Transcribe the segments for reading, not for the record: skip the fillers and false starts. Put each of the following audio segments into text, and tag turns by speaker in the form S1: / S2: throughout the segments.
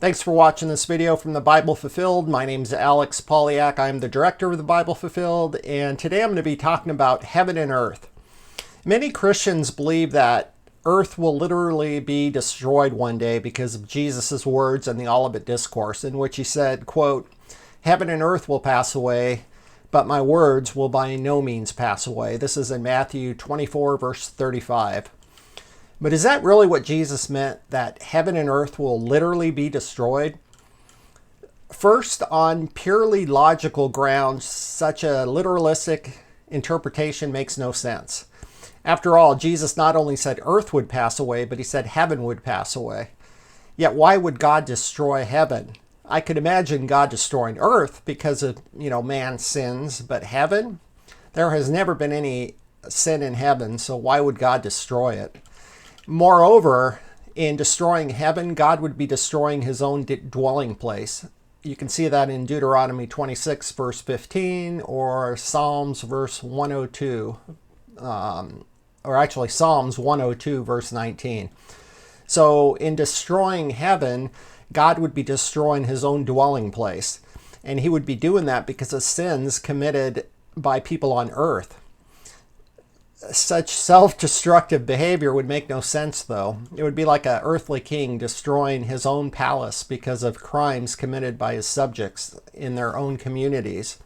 S1: Thanks for watching this video from the Bible Fulfilled. My name is Alex Polyak. I'm the director of the Bible Fulfilled, and today I'm going to be talking about heaven and earth. Many Christians believe that earth will literally be destroyed one day because of Jesus' words in the Olivet Discourse, in which he said, quote, "Heaven and earth will pass away, but my words will by no means pass away." This is in Matthew 24, verse 35. But is that really what Jesus meant, that heaven and earth will literally be destroyed? First, on purely logical grounds, such a literalistic interpretation makes no sense. After all, Jesus not only said earth would pass away, but he said heaven would pass away. Yet why would God destroy heaven? I could imagine God destroying earth because of, man's sins, but heaven? There has never been any sin in heaven, so why would God destroy it? Moreover, in destroying heaven, God would be destroying his own dwelling place. You can see that in Deuteronomy 26, verse 15, or Psalms, verse 102, or actually Psalms 102, verse 19. So in destroying heaven, God would be destroying his own dwelling place. And he would be doing that because of sins committed by people on earth. Such self-destructive behavior would make no sense, though. It would be like an earthly king destroying his own palace because of crimes committed by his subjects in their own communities.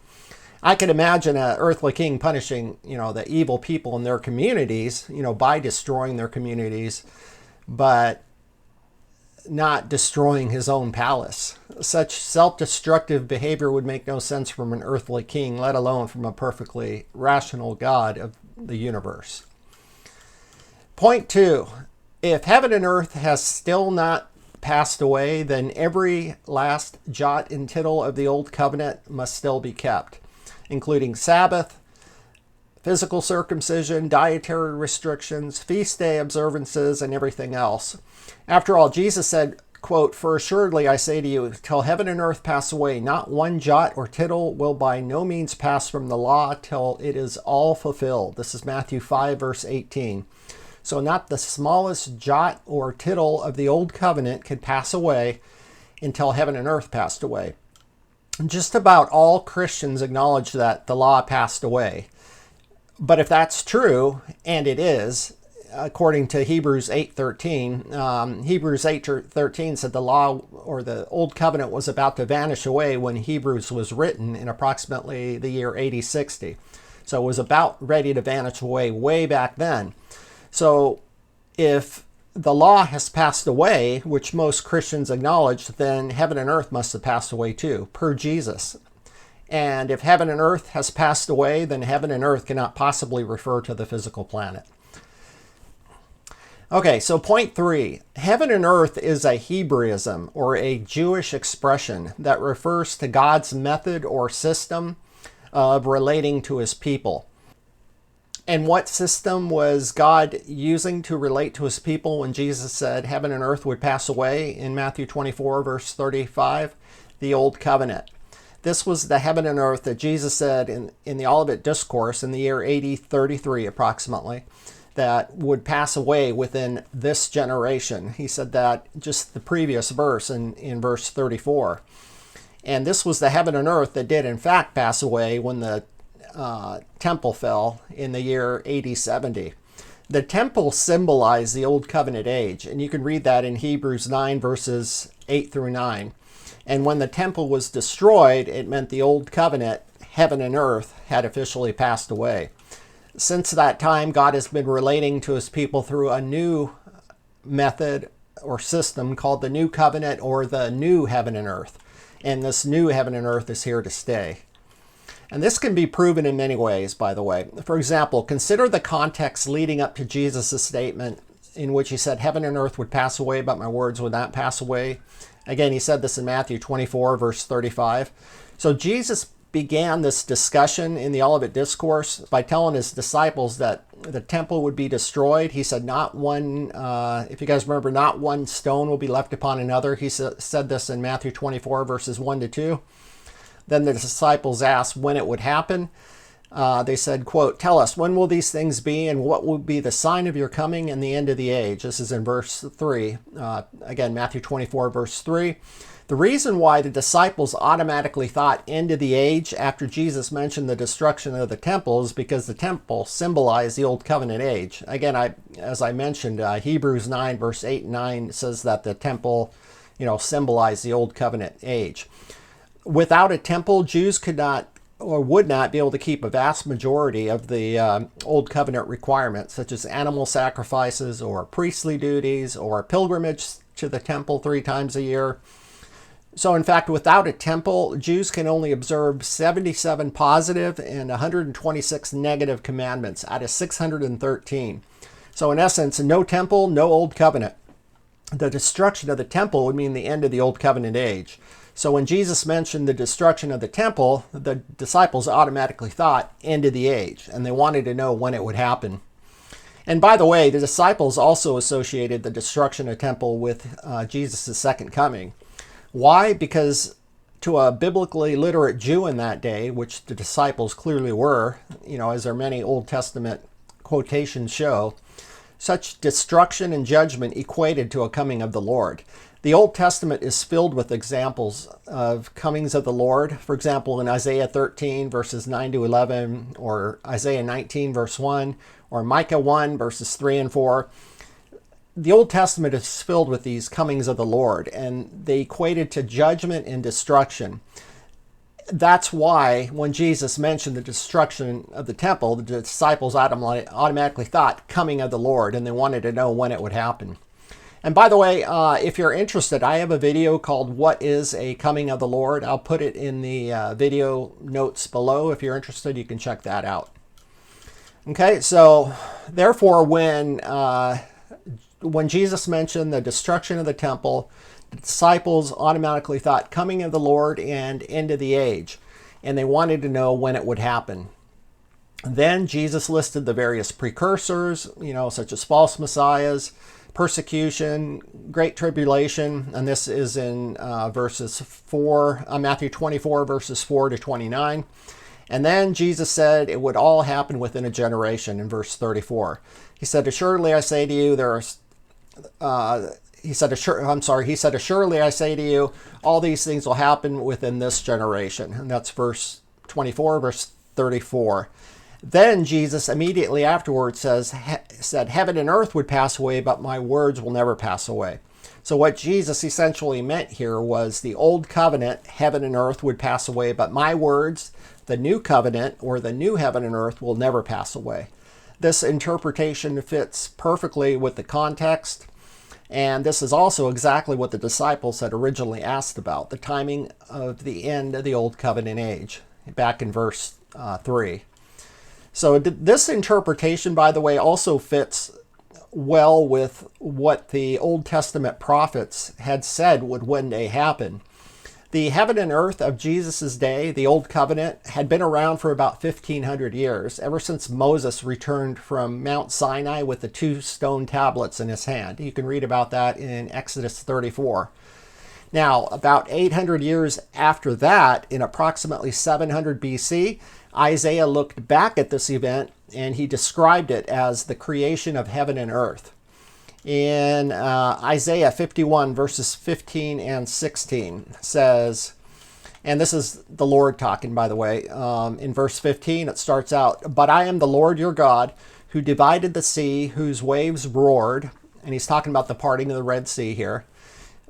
S1: I could imagine an earthly king punishing, the evil people in their communities, by destroying their communities, but not destroying his own palace. Such self-destructive behavior would make no sense from an earthly king, let alone from a perfectly rational God of the universe. Point 2. If heaven and earth has still not passed away, then every last jot and tittle of the old covenant must still be kept, including Sabbath, physical circumcision, dietary restrictions, feast day observances, and everything else. After all, Jesus said, quote, "For assuredly I say to you, till heaven and earth pass away, not one jot or tittle will by no means pass from the law till it is all fulfilled." This is Matthew 5, verse 18. So not the smallest jot or tittle of the old covenant could pass away until heaven and earth passed away. Just about all Christians acknowledge that the law passed away. But if that's true, and it is, according to Hebrews 8:13, Hebrews 8:13 said the law or the old covenant was about to vanish away when Hebrews was written in approximately the year 80-60. So it was about ready to vanish away way back then. So if the law has passed away, which most Christians acknowledge, then heaven and earth must have passed away too, per Jesus. And if heaven and earth has passed away, then heaven and earth cannot possibly refer to the physical planet. Okay, so point 3. Heaven and earth is a Hebraism, or a Jewish expression that refers to God's method or system of relating to his people. And what system was God using to relate to his people when Jesus said heaven and earth would pass away in Matthew 24, verse 35? The Old Covenant. This was the heaven and earth that Jesus said in the Olivet Discourse in the year 80-33 approximately, that would pass away within this generation. He said that just the previous verse in verse 34. And this was the heaven and earth that did in fact pass away when the temple fell in the year 80-70. The temple symbolized the Old Covenant age, and you can read that in Hebrews 9 verses 8 through 9. And when the temple was destroyed, it meant the Old Covenant, heaven and earth, had officially passed away. Since that time, God has been relating to his people through a new method or system called the New Covenant, or the new heaven and earth. And this new heaven and earth is here to stay. And this can be proven in many ways, by the way. For example, consider the context leading up to Jesus' statement in which he said, heaven and earth would pass away, but my words would not pass away. Again, he said this in Matthew 24, verse 35. So Jesus began this discussion in the Olivet Discourse by telling his disciples that the temple would be destroyed. He said, not one, if you guys remember, not one stone will be left upon another. He said this in Matthew 24, verses 1 to 2. Then the disciples asked when it would happen. They said, quote, "Tell us, when will these things be, and what will be the sign of your coming and the end of the age?" This is in verse 3. Again, Matthew 24, verse 3. The reason why the disciples automatically thought end of the age after Jesus mentioned the destruction of the temple is because the temple symbolized the Old Covenant age. Again, as I mentioned, Hebrews 9, verse 8 and 9 says that the temple, symbolized the Old Covenant age. Without a temple, Jews could not or would not be able to keep a vast majority of the Old Covenant requirements, such as animal sacrifices or priestly duties or pilgrimage to the temple 3 times a year. So in fact, without a temple, Jews can only observe 77 positive and 126 negative commandments out of 613. So in essence, no temple, no Old Covenant. The destruction of the temple would mean the end of the Old Covenant age. So when Jesus mentioned the destruction of the temple, the disciples automatically thought end of the age, and they wanted to know when it would happen. And by the way, the disciples also associated the destruction of the temple with Jesus' second coming. Why? Because to a biblically literate Jew in that day, which the disciples clearly were, as their many Old Testament quotations show, such destruction and judgment equated to a coming of the Lord. The Old Testament is filled with examples of comings of the Lord. For example, in Isaiah 13, verses 9 to 11, or Isaiah 19, verse 1, or Micah 1, verses 3 and 4. The Old Testament is filled with these comings of the Lord, and they equated to judgment and destruction. That's why when Jesus mentioned the destruction of the temple, the disciples automatically thought coming of the Lord, and they wanted to know when it would happen. And by the way, if you're interested, I have a video called What is a Coming of the Lord? I'll put it in the video notes below. If you're interested, you can check that out. Okay, so therefore, when Jesus mentioned the destruction of the temple, the disciples automatically thought coming of the Lord and end of the age, and they wanted to know when it would happen. Then Jesus listed the various precursors, such as false messiahs, persecution, great tribulation, and this is in Matthew 24, verses 4 to 29. And then Jesus said it would all happen within a generation in verse 34. He said, "Assuredly I say to you, He said, "Assuredly I say to you, all these things will happen within this generation." And that's verse 24, verse 34. Then Jesus immediately afterwards said, "Heaven and earth would pass away, but my words will never pass away." So what Jesus essentially meant here was the old covenant, heaven and earth would pass away, but my words, the new covenant, or the new heaven and earth, will never pass away. This interpretation fits perfectly with the context. And this is also exactly what the disciples had originally asked about, the timing of the end of the Old Covenant age, back in verse 3. So this interpretation, by the way, also fits well with what the Old Testament prophets had said would one day happen. The heaven and earth of Jesus' day, the Old Covenant, had been around for about 1,500 years, ever since Moses returned from Mount Sinai with the 2 stone tablets in his hand. You can read about that in Exodus 34. Now, about 800 years after that, in approximately 700 BC, Isaiah looked back at this event and he described it as the creation of heaven and earth. In Isaiah 51, verses 15 and 16 says, and this is the Lord talking, by the way. In verse 15, it starts out, "But I am the Lord your God, who divided the sea, whose waves roared." And he's talking about the parting of the Red Sea here.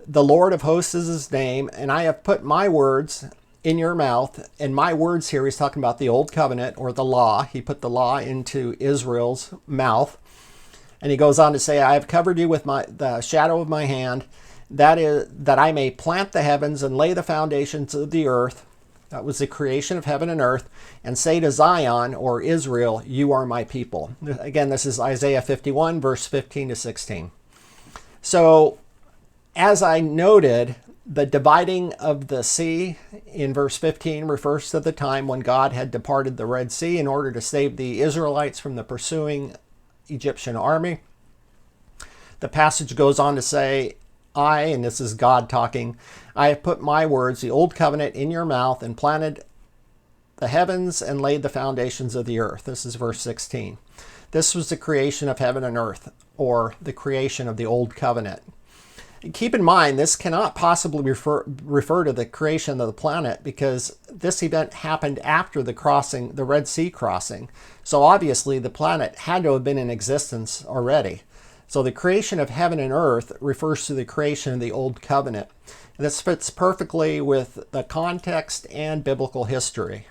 S1: "The Lord of hosts is his name, and I have put my words in your mouth." And my words here, he's talking about the Old Covenant, or the law. He put the law into Israel's mouth. And he goes on to say, "I have covered you with the shadow of my hand, that is, that I may plant the heavens and lay the foundations of the earth." That was the creation of heaven and earth. "And say to Zion," or Israel, "you are my people." Again, this is Isaiah 51, verse 15 to 16. So, as I noted, the dividing of the sea in verse 15 refers to the time when God had departed the Red Sea in order to save the Israelites from the pursuing Egyptian army. The passage goes on to say, and this is God talking, "I have put my words, the Old Covenant, in your mouth and planted the heavens and laid the foundations of the earth. This is verse 16. This was the creation of heaven and earth, or the creation of the old covenant. Keep in mind, this cannot possibly refer to the creation of the planet, because this event happened after the crossing, the Red Sea crossing. So obviously the planet had to have been in existence already. So the creation of heaven and earth refers to the creation of the old covenant. And this fits perfectly with the context and biblical history.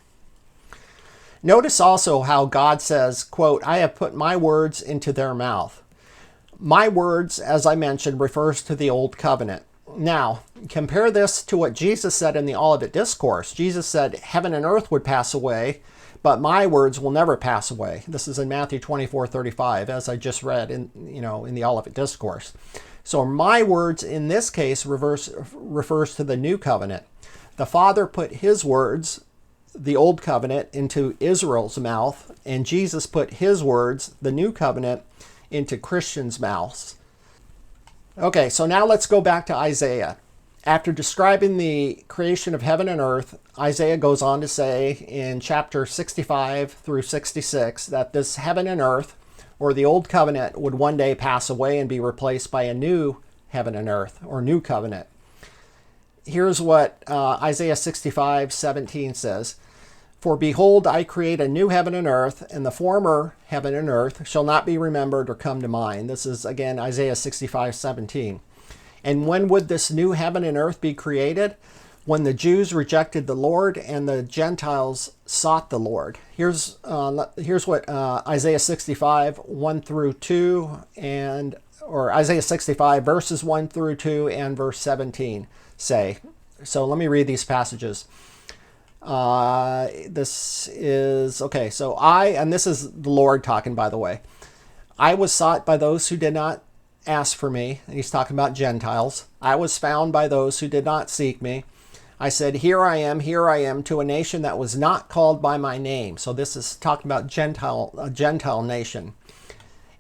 S1: Notice also how God says, quote, I have put my words into their mouth. My words, as I mentioned, refers to the Old Covenant. Now, compare this to what Jesus said in the Olivet Discourse. Jesus said, heaven and earth would pass away, but my words will never pass away. This is in Matthew 24:35, as I just read in the Olivet Discourse. So my words in this case refers to the New Covenant. The Father put his words, the Old Covenant, into Israel's mouth, and Jesus put his words, the New Covenant, into Christians' mouths. Okay, so now let's go back to Isaiah. After describing the creation of heaven and earth, Isaiah goes on to say in chapter 65 through 66 that this heaven and earth, or the old covenant, would one day pass away and be replaced by a new heaven and earth, or new covenant. Here's what Isaiah 65:17 says. For behold, I create a new heaven and earth, and the former heaven and earth shall not be remembered or come to mind. This is, again, Isaiah 65:17. And when would this new heaven and earth be created? When the Jews rejected the Lord and the Gentiles sought the Lord. Here's what Isaiah 65, 1 through 2, or Isaiah 65, verses 1 through 2 and verse 17 say. So let me read these passages. This is, okay, so and this is the Lord talking, by the way. I was sought by those who did not ask for me. And he's talking about Gentiles. I was found by those who did not seek me. I said, here I am, to a nation that was not called by my name. So this is talking about a Gentile nation.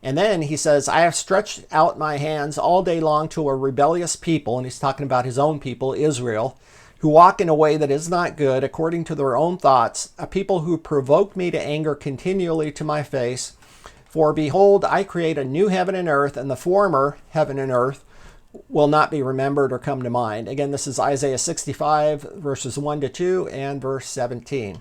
S1: And then he says, I have stretched out my hands all day long to a rebellious people. And he's talking about his own people, Israel, who walk in a way that is not good, according to their own thoughts, a people who provoke me to anger continually to my face. For behold, I create a new heaven and earth, and the former heaven and earth will not be remembered or come to mind. Again, this is Isaiah 65, verses 1 to 2, and verse 17.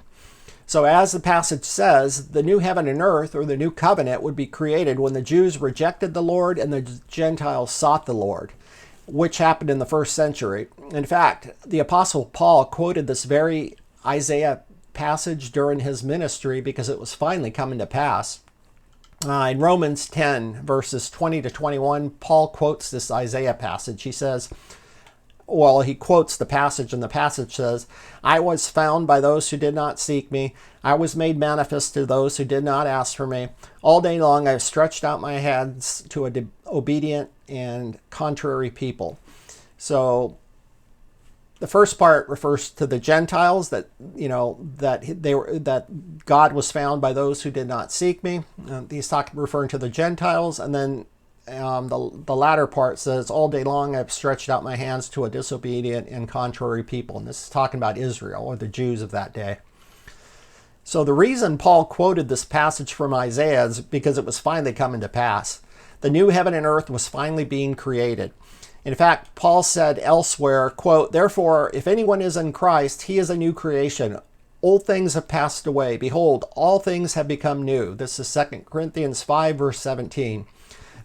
S1: So as the passage says, the new heaven and earth, or the new covenant, would be created when the Jews rejected the Lord and the Gentiles sought the Lord, which happened in the first century. In fact, the Apostle Paul quoted this very Isaiah passage during his ministry because it was finally coming to pass. In Romans 10, verses 20 to 21, Paul quotes this Isaiah passage. He says, he quotes the passage, and the passage says, I was found by those who did not seek me. I was made manifest to those who did not ask for me. All day long I have stretched out my hands to a obedient and contrary people. So the first part refers to the Gentiles, that God was found by those who did not seek me. He's referring to the Gentiles, and then the latter part says, all day long I've stretched out my hands to a disobedient and contrary people. And this is talking about Israel, or the Jews of that day. So the reason Paul quoted this passage from Isaiah is because it was finally coming to pass. The new heaven and earth was finally being created. In fact, Paul said elsewhere, quote, therefore, if anyone is in Christ, he is a new creation. Old things have passed away. Behold, all things have become new. This is 2 Corinthians 5, verse 17.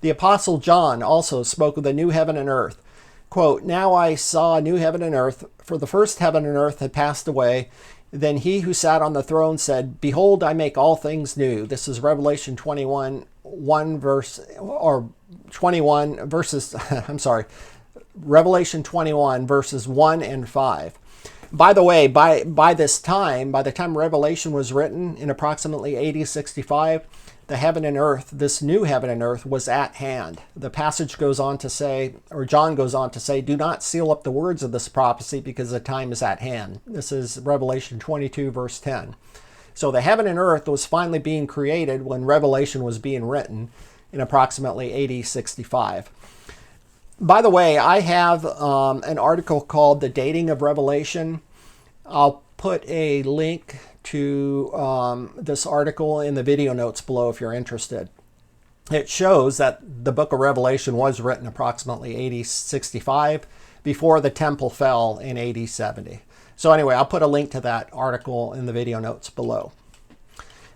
S1: The Apostle John also spoke of the new heaven and earth. Quote, now I saw a new heaven and earth, for the first heaven and earth had passed away. Then he who sat on the throne said, behold, I make all things new. This is Revelation 21, 1 verse, or 21 verses, Revelation 21 verses 1 and 5. By the way, by the time Revelation was written in approximately AD 65, the heaven and earth, this new heaven and earth, was at hand. The passage goes on to say, or John goes on to say, do not seal up the words of this prophecy because the time is at hand. This is Revelation 22 verse 10. So the heaven and earth was finally being created when Revelation was being written in approximately AD 65. By the way, I have an article called The Dating of Revelation. I'll put a link to this article in the video notes below if you're interested. It shows that the book of Revelation was written approximately AD 65 before the temple fell in AD 70. So anyway, I'll put a link to that article in the video notes below.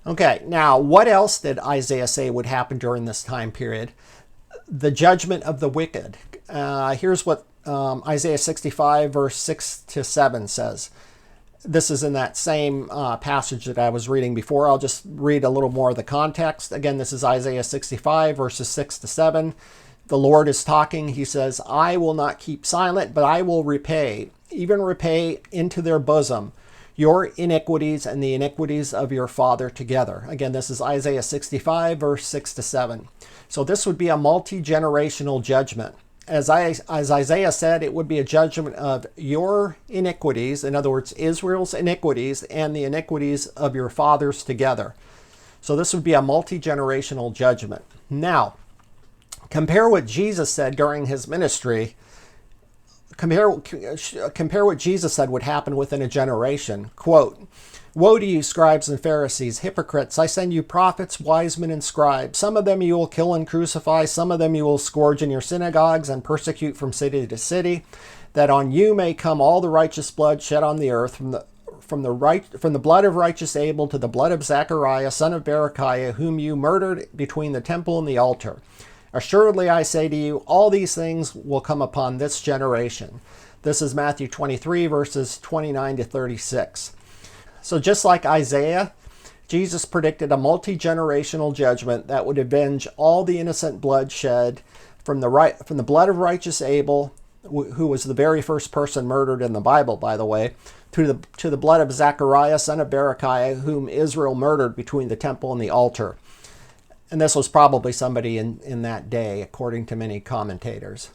S1: Okay, now what else did Isaiah say would happen during this time period? The judgment of the wicked. Here's what Isaiah 65 verse 6 to 7 says. This is in that same passage that I was reading before. I'll just read a little more of the context. Again, this is Isaiah 65 verses 6 to 7. The Lord is talking. He says, I will not keep silent, but I will repay, even repay into their bosom your iniquities and the iniquities of your father together. Again, this is Isaiah 65 verse 6 to 7. So this would be a multi-generational judgment. As Isaiah said, it would be a judgment of your iniquities, in other words, Israel's iniquities, and the iniquities of your fathers together. So this would be a multi-generational judgment. Now, compare what Jesus said during his ministry. Compare what Jesus said would happen within a generation. Quote, woe to you, scribes and Pharisees, hypocrites! I send you prophets, wise men, and scribes. Some of them you will kill and crucify. Some of them you will scourge in your synagogues and persecute from city to city, that on you may come all the righteous blood shed on the earth, from the blood of righteous Abel to the blood of Zechariah, son of Berechiah, whom you murdered between the temple and the altar. Assuredly, I say to you, all these things will come upon this generation. This is Matthew 23, verses 29 to 36. So just like Isaiah, Jesus predicted a multi-generational judgment that would avenge all the innocent blood shed from the blood of righteous Abel, who was the very first person murdered in the Bible, by the way, to the blood of Zechariah, son of Berechiah, whom Israel murdered between the temple and the altar. And this was probably somebody in that day, according to many commentators.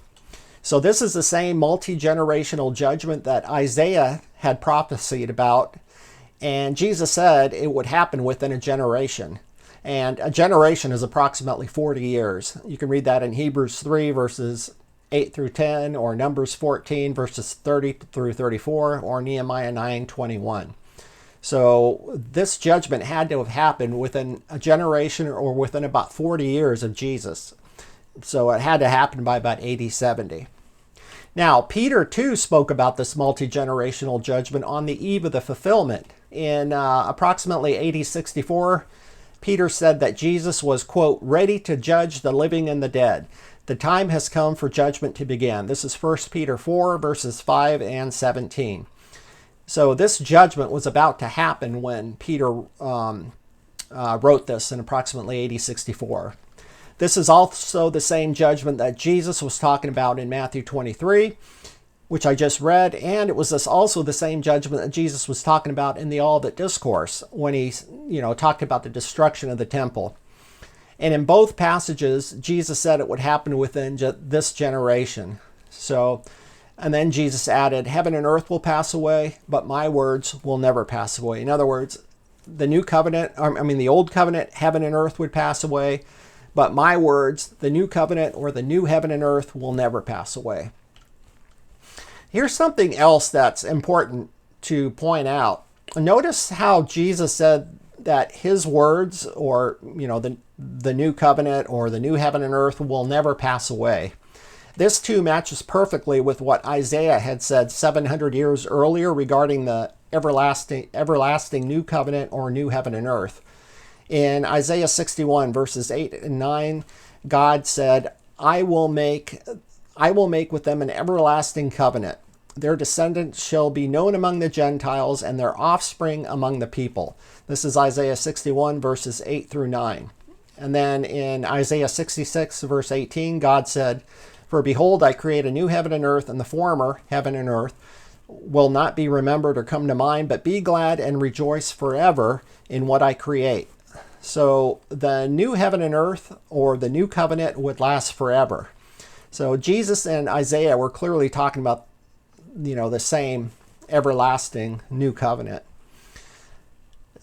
S1: So this is the same multi-generational judgment that Isaiah had prophesied about. And Jesus said it would happen within a generation. And a generation is approximately 40 years. You can read that in Hebrews 3, verses 8 through 10, or Numbers 14, verses 30 through 34, or Nehemiah 9:21. So this judgment had to have happened within a generation or within about 40 years of Jesus. So it had to happen by about AD 70. Now, Peter too spoke about this multi-generational judgment on the eve of the fulfillment. In approximately AD 64, Peter said that Jesus was, quote, ready to judge the living and the dead. The time has come for judgment to begin. This is 1 Peter 4, verses 5 and 17. So this judgment was about to happen when Peter wrote this in approximately AD 64. This is also the same judgment that Jesus was talking about in Matthew 23, which I just read, and it was also the same judgment that Jesus was talking about in the Olivet Discourse when he, talked about the destruction of the temple. And in both passages, Jesus said it would happen within this generation. So, and then Jesus added, heaven and earth will pass away, but my words will never pass away. In other words, the old covenant, heaven and earth would pass away, but my words, the new covenant or the new heaven and earth, will never pass away. Here's something else that's important to point out. Notice how Jesus said that his words, or the new covenant or the new heaven and earth, will never pass away. This too matches perfectly with what Isaiah had said 700 years earlier regarding the everlasting new covenant or new heaven and earth. In Isaiah 61 verses 8 and 9, God said, I will make with them an everlasting covenant. Their descendants shall be known among the Gentiles, and their offspring among the people. This is Isaiah 61 verses 8 through 9. And then in Isaiah 66 verse 18, God said, for behold, I create a new heaven and earth, and the former heaven and earth will not be remembered or come to mind, but be glad and rejoice forever in what I create. So the new heaven and earth, or the new covenant, would last forever. So Jesus and Isaiah were clearly talking about, the same everlasting new covenant.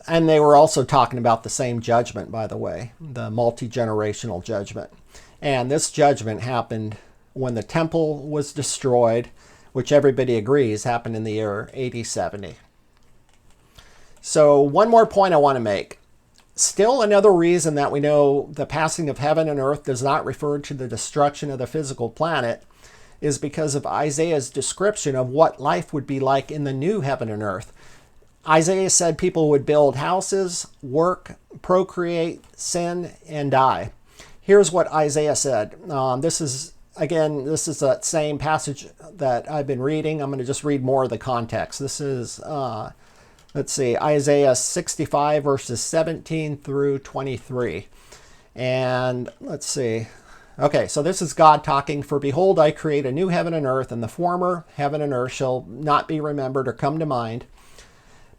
S1: And they were also talking about the same judgment, by the way, the multi-generational judgment. And this judgment happened when the temple was destroyed, which everybody agrees happened in the year AD 70. So one more point I want to make. Still another reason that we know the passing of heaven and earth does not refer to the destruction of the physical planet is because of Isaiah's description of what life would be like in the new heaven and earth. Isaiah said people would build houses, work, procreate, sin, and die. Here's what Isaiah said. This is that same passage that I've been reading. I'm going to just read more of the context. This is, Isaiah 65, verses 17 through 23. And let's see. Okay, so this is God talking. For behold, I create a new heaven and earth, and the former heaven and earth shall not be remembered or come to mind.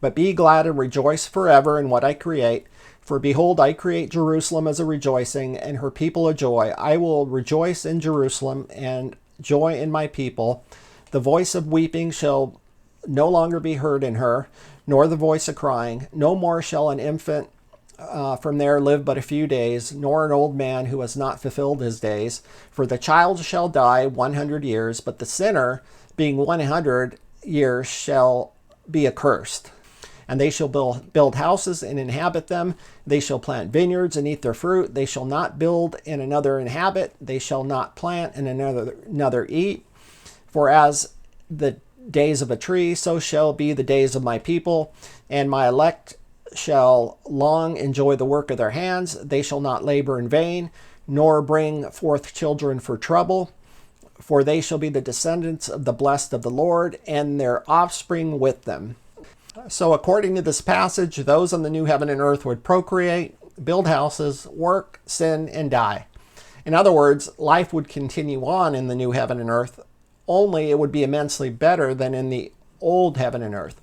S1: But be glad and rejoice forever in what I create. For behold, I create Jerusalem as a rejoicing, and her people a joy. I will rejoice in Jerusalem and joy in my people. The voice of weeping shall no longer be heard in her, nor the voice of crying. No more shall an infant from there live but a few days, nor an old man who has not fulfilled his days. For the child shall die 100 years, but the sinner, being 100 years, shall be accursed. And they shall build houses and inhabit them. They shall plant vineyards and eat their fruit. They shall not build and another inhabit. They shall not plant and another eat. For as the days of a tree, so shall be the days of my people, and my elect shall long enjoy the work of their hands. They shall not labor in vain, nor bring forth children for trouble. For they shall be the descendants of the blessed of the Lord, and their offspring with them. So according to this passage, those on the new heaven and earth would procreate, build houses, work, sin, and die. In other words, life would continue on in the new heaven and earth, only it would be immensely better than in the old heaven and earth.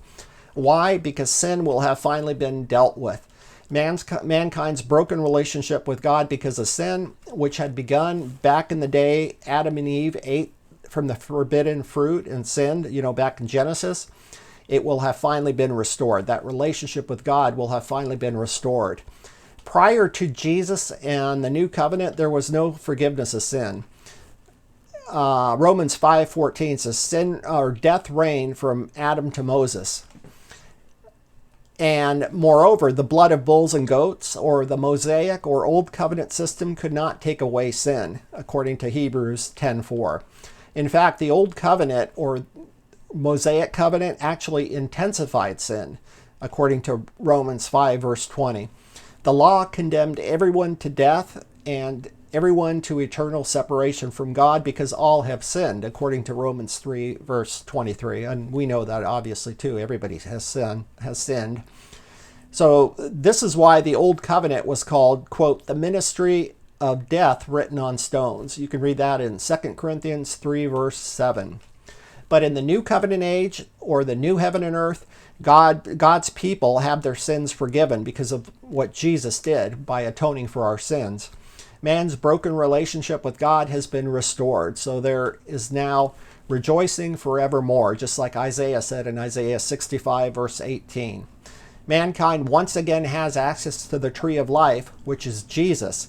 S1: Why? Because sin will have finally been dealt with. Mankind's broken relationship with God because of sin, which had begun back in the day Adam and Eve ate from the forbidden fruit and sinned, back in Genesis, it will have finally been restored. That relationship with God will have finally been restored. Prior to Jesus and the new covenant, there was no forgiveness of sin. Romans 5:14 says, sin or death reigned from Adam to Moses. And moreover, the blood of bulls and goats, or the Mosaic or Old Covenant system, could not take away sin, according to Hebrews 10:4. In fact, the Old Covenant or Mosaic covenant actually intensified sin, according to Romans 5, verse 20. The law condemned everyone to death and everyone to eternal separation from God because all have sinned, according to Romans 3, verse 23. And we know that obviously too. Everybody has sinned. So this is why the Old Covenant was called, quote, the ministry of death written on stones. You can read that in 2 Corinthians 3, verse 7. But in the new covenant age, or the new heaven and earth, God's people have their sins forgiven because of what Jesus did by atoning for our sins. Man's broken relationship with God has been restored. So there is now rejoicing forevermore, just like Isaiah said in Isaiah 65, verse 18. Mankind once again has access to the tree of life, which is Jesus.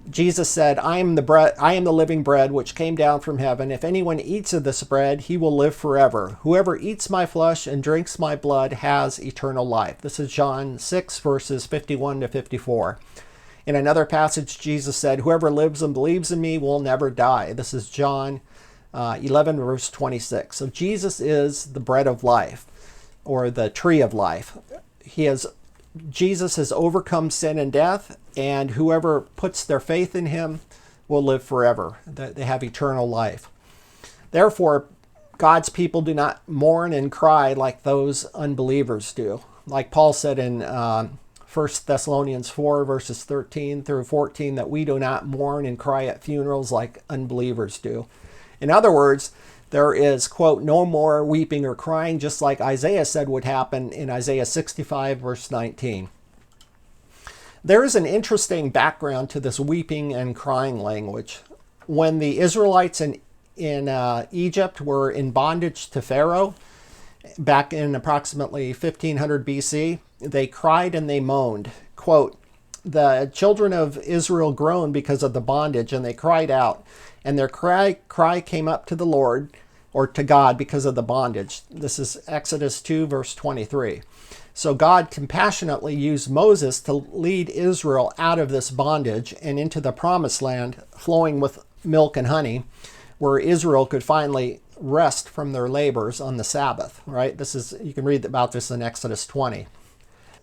S1: Jesus said, I am the living bread which came down from heaven. If anyone eats of this bread, he will live forever. Whoever eats my flesh and drinks my blood has eternal life. This is John 6, verses 51 to 54. In another passage, Jesus said, whoever lives and believes in me will never die. This is John 11, verse 26. So Jesus is the bread of life, or the tree of life. Jesus has overcome sin and death, and whoever puts their faith in him will live forever. They have eternal life. Therefore, God's people do not mourn and cry like those unbelievers do. Like Paul said in 1 Thessalonians 4, verses 13 through 14, that we do not mourn and cry at funerals like unbelievers do. In other words, there is, quote, no more weeping or crying, just like Isaiah said would happen in Isaiah 65, verse 19. There is an interesting background to this weeping and crying language. When the Israelites in Egypt were in bondage to Pharaoh, back in approximately 1500 BC, they cried and they moaned. Quote, the children of Israel groaned because of the bondage, and they cried out. And their cry came up to the Lord, or to God, because of the bondage. This is Exodus 2, verse 23. So God compassionately used Moses to lead Israel out of this bondage and into the promised land flowing with milk and honey, where Israel could finally rest from their labors on the Sabbath, right? You can read about this in Exodus 20.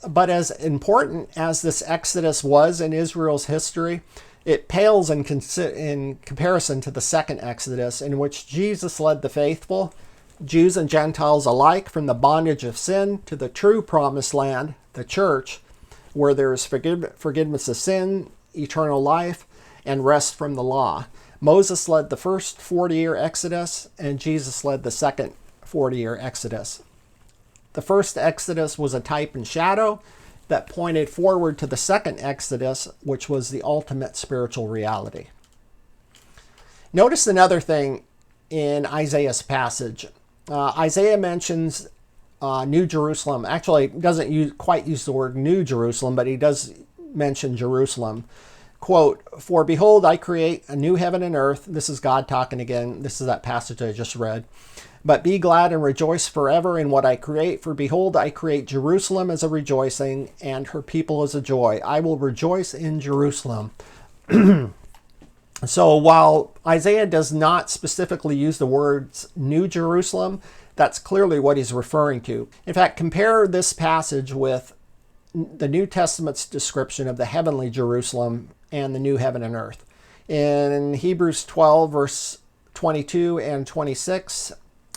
S1: But as important as this Exodus was in Israel's history, it pales in comparison to the second Exodus, in which Jesus led the faithful, Jews and Gentiles alike, from the bondage of sin to the true promised land, the church, where there is forgiveness of sin, eternal life, and rest from the law. Moses led the first 40-year Exodus, and Jesus led the second 40-year Exodus. The first Exodus was a type and shadow that pointed forward to the second Exodus, which was the ultimate spiritual reality. Notice another thing in Isaiah's passage. Isaiah mentions New Jerusalem. Actually, he doesn't quite use the word New Jerusalem, but he does mention Jerusalem. Quote, "For behold, I create a new heaven and earth." This is God talking again. This is that passage I just read. "But be glad and rejoice forever in what I create. For behold, I create Jerusalem as a rejoicing, and her people as a joy. I will rejoice in Jerusalem." So while Isaiah does not specifically use the words New Jerusalem, that's clearly what he's referring to. In fact, compare this passage with the New Testament's description of the heavenly Jerusalem and the new heaven and earth. In Hebrews 12, verse 22 and 26,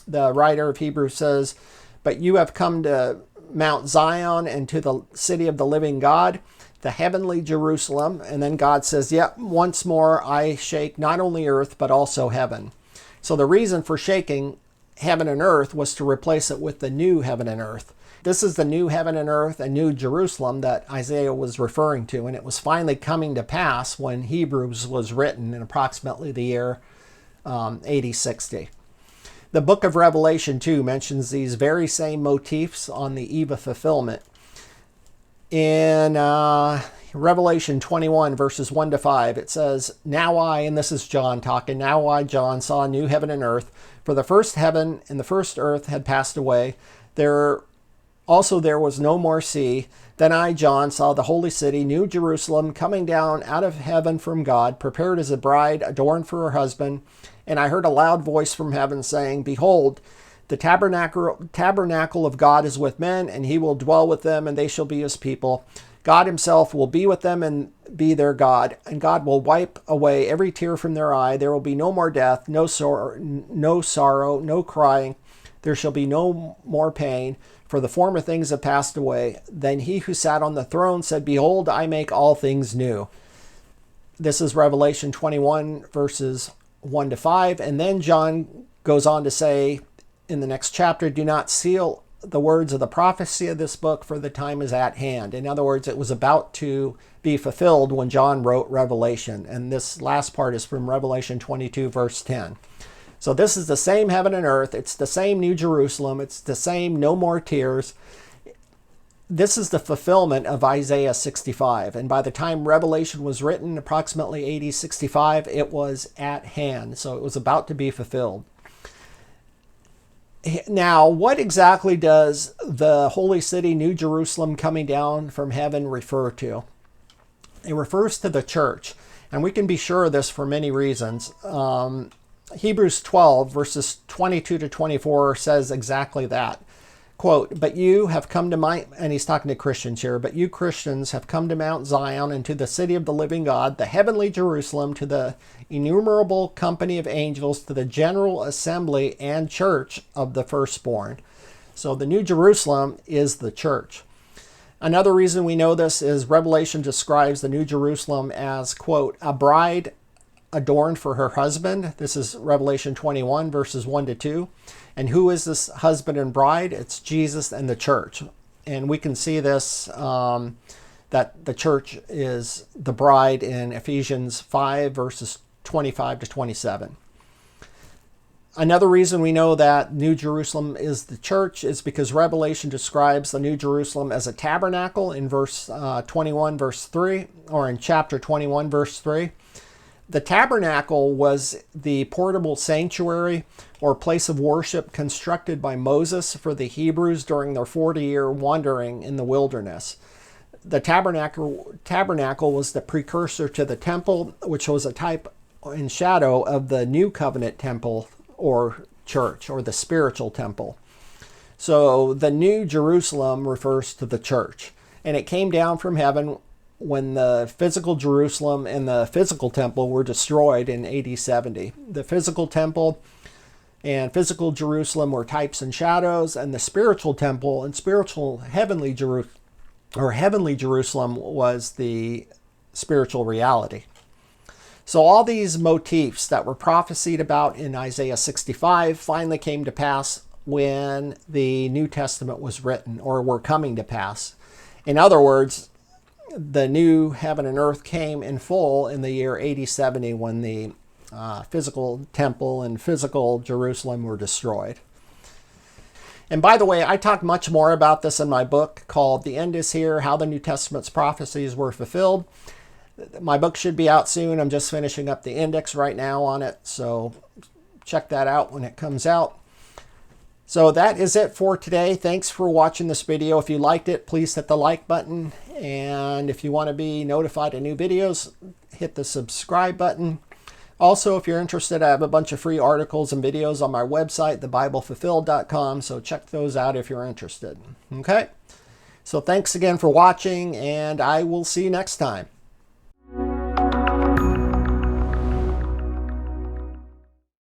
S1: the writer of Hebrews says, "But you have come to Mount Zion and to the city of the living God, the heavenly Jerusalem." And then God says, "Yet once more I shake not only earth, but also heaven." So the reason for shaking heaven and earth was to replace it with the new heaven and earth. This is the new heaven and earth and new Jerusalem that Isaiah was referring to, and it was finally coming to pass when Hebrews was written in approximately the year AD 60. The book of Revelation, too, mentions these very same motifs on the eve of fulfillment. In Revelation 21, verses 1 to 5, it says, "Now I," and this is John talking, "Now I, John, saw a new heaven and earth, for the first heaven and the first earth had passed away. There was no more sea. Then I, John, saw the holy city, New Jerusalem, coming down out of heaven from God, prepared as a bride adorned for her husband. And I heard a loud voice from heaven saying, Behold, the tabernacle of God is with men, and he will dwell with them, and they shall be his people. God himself will be with them and be their God, and God will wipe away every tear from their eye. There will be no more death, no sorrow, no crying. There shall be no more pain, for the former things have passed away. Then he who sat on the throne said, Behold, I make all things new." This is Revelation 21, verses 1 to 5. And then John goes on to say in the next chapter, "Do not seal the words of the prophecy of this book, for the time is at hand." In other words, it was about to be fulfilled when John wrote Revelation. And this last part is from Revelation 22, verse 10. So this is the same heaven and earth. It's the same New Jerusalem. It's the same no more tears. This is the fulfillment of Isaiah 65. And by the time Revelation was written, approximately AD 65, it was at hand. So it was about to be fulfilled. Now, what exactly does the holy city, New Jerusalem, coming down from heaven refer to? It refers to the church. And we can be sure of this for many reasons. Hebrews 12, verses 22 to 24 says exactly that. Quote, "But you have come to and he's talking to Christians here, "But you Christians have come to Mount Zion and to the city of the living God, the heavenly Jerusalem, to the innumerable company of angels, to the general assembly and church of the firstborn." So the New Jerusalem is the church. Another reason we know this is Revelation describes the New Jerusalem as, quote, "a bride adorned for her husband." This is Revelation 21, verses 1 to 2. And who is this husband and bride? It's Jesus and the church. And we can see this, that the church is the bride in Ephesians 5, verses 25 to 27. Another reason we know that New Jerusalem is the church is because Revelation describes the New Jerusalem as a tabernacle in verse 21, verse 3, or in chapter 21, verse 3. The tabernacle was the portable sanctuary or place of worship constructed by Moses for the Hebrews during their 40-year wandering in the wilderness. The tabernacle was the precursor to the temple, which was a type and shadow of the new covenant temple or church, or the spiritual temple. So the New Jerusalem refers to the church, and it came down from heaven when the physical Jerusalem and the physical temple were destroyed in AD 70. The physical temple and physical Jerusalem were types and shadows, and the spiritual temple and spiritual heavenly Jerusalem was the spiritual reality. So all these motifs that were prophesied about in Isaiah 65 finally came to pass when the New Testament was written, or were coming to pass. In other words, the new heaven and earth came in full in the year AD 70 when the physical temple and physical Jerusalem were destroyed. And by the way, I talk much more about this in my book called The End is Here, How the New Testament's Prophecies Were Fulfilled. My book should be out soon. I'm just finishing up the index right now on it, so check that out when it comes out. So that is it for today. Thanks for watching this video. If you liked it, please hit the like button. And if you want to be notified of new videos, hit the subscribe button. Also, if you're interested, I have a bunch of free articles and videos on my website, thebiblefulfilled.com, so check those out if you're interested. Okay? So thanks again for watching, and I will see you next time.